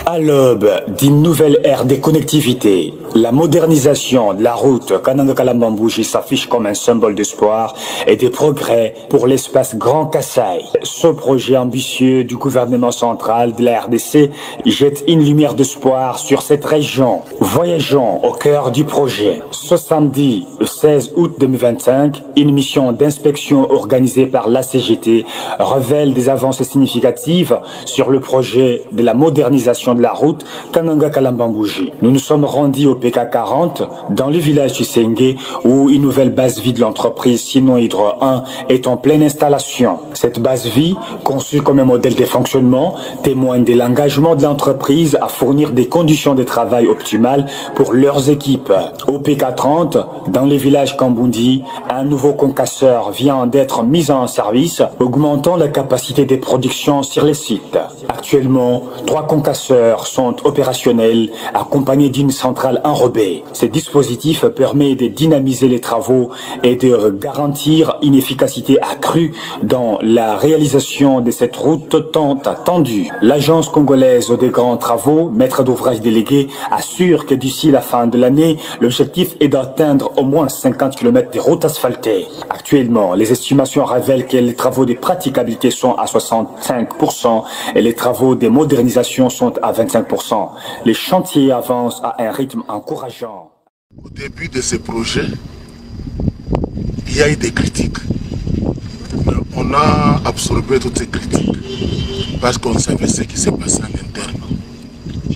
À l'aube d'une nouvelle ère des connectivités, la modernisation de la route Kananga-Kalambambouji s'affiche comme un symbole d'espoir et de progrès pour l'espace Grand Kasaï. Ce projet ambitieux du gouvernement central de la RDC jette une lumière d'espoir sur cette région. Voyageons au cœur du projet. Ce samedi 16 août 2025, une mission d'inspection organisée par la CGT révèle des avancées significatives sur le projet de la modernisation de la route Kananga-Kalambambouji. Nous nous sommes rendus au PK40 dans le village Chisenge où une nouvelle base vie de l'entreprise Sino Hydro 1 est en pleine installation. Cette base vie, conçue comme un modèle de fonctionnement, témoigne de l'engagement de l'entreprise à fournir des conditions de travail optimales pour leurs équipes. Au PK30, dans le village Kambundi, un nouveau concasseur vient d'être mis en service, augmentant la capacité de production sur les sites. Actuellement, 3 concasseurs sont opérationnels, accompagnés d'une centrale enrobée. Ce dispositif permet de dynamiser les travaux et de garantir une efficacité accrue dans la réalisation de cette route tant attendue. L'agence congolaise des grands travaux, maître d'ouvrage délégué, assure que d'ici la fin de l'année, l'objectif est d'atteindre au moins 50 km de routes asphaltées. Actuellement, les estimations révèlent que les travaux de praticabilité sont à 65% et les travaux de modernisation sont à 25%. Les chantiers avancent à un rythme encourageant. Au début de ce projet, il y a eu des critiques. On a absorbé toutes ces critiques parce qu'on savait ce qui s'est passé en interne.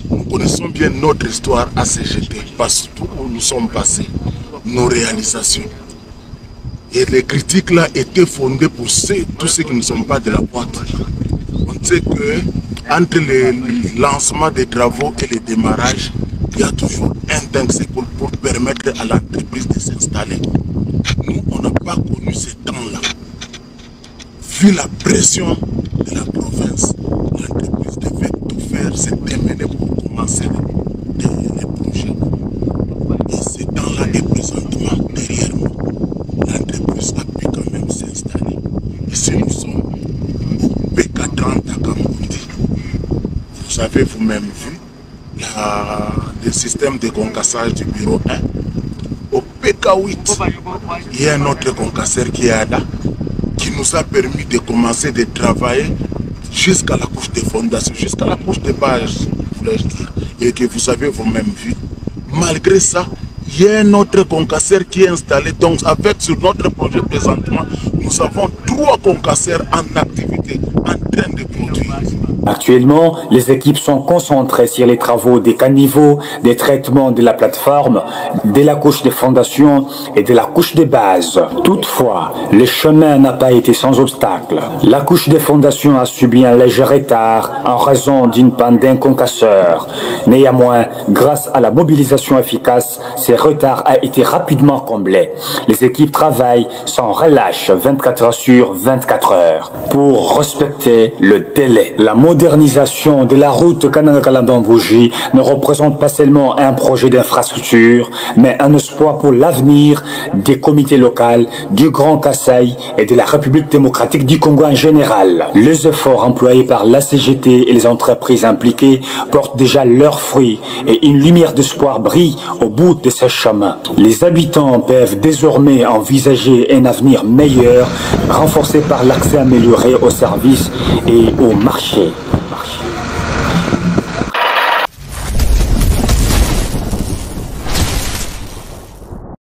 Nous connaissons bien notre histoire à CGT, partout où nous sommes passés, nos réalisations. Et les critiques là étaient fondées pour tous ceux qui ne sont pas de la boîte. On sait que entre le lancement des travaux et le démarrage, il y a toujours un temps pour permettre à l'entreprise de s'installer. Nous, on n'a pas connu ce temps-là. Vu la pression de la province, l'entreprise devait tout faire, se terminer pour commencer les projets. Et ce temps-là est présentement derrière nous. L'entreprise a pu quand même s'installer. Et si nous sommes au P40 à Kambundi, vous avez vous-même vu le système de concassage du bureau 1. Au PK8, il y a un autre concasseur qui est là, qui nous a permis de commencer de travailler jusqu'à la couche de fondation, jusqu'à la couche de base, voulais-je dire, et que vous avez vous-même vu. Malgré ça, il y a un autre concasseur qui est installé. Donc, avec sur notre projet présentement, nous avons 3 concasseurs en activité, en train de produire. Actuellement, les équipes sont concentrées sur les travaux des caniveaux, des traitements de la plateforme, de la couche de fondation et de la couche de base. Toutefois, le chemin n'a pas été sans obstacle. La couche de fondation a subi un léger retard en raison d'une panne d'un concasseur. Néanmoins, grâce à la mobilisation efficace, ce retard a été rapidement comblé. Les équipes travaillent sans relâche 24 heures sur 24 heures pour respecter le délai. La modernisation de la route Kananga-Kalambambouji ne représente pas seulement un projet d'infrastructure, mais un espoir pour l'avenir des comités locaux, du Grand Kasaï et de la République démocratique du Congo en général. Les efforts employés par la CGT et les entreprises impliquées portent déjà leurs fruits et une lumière d'espoir brille au bout de ce chemin. Les habitants peuvent désormais envisager un avenir meilleur, renforcé par l'accès amélioré aux services et au marché.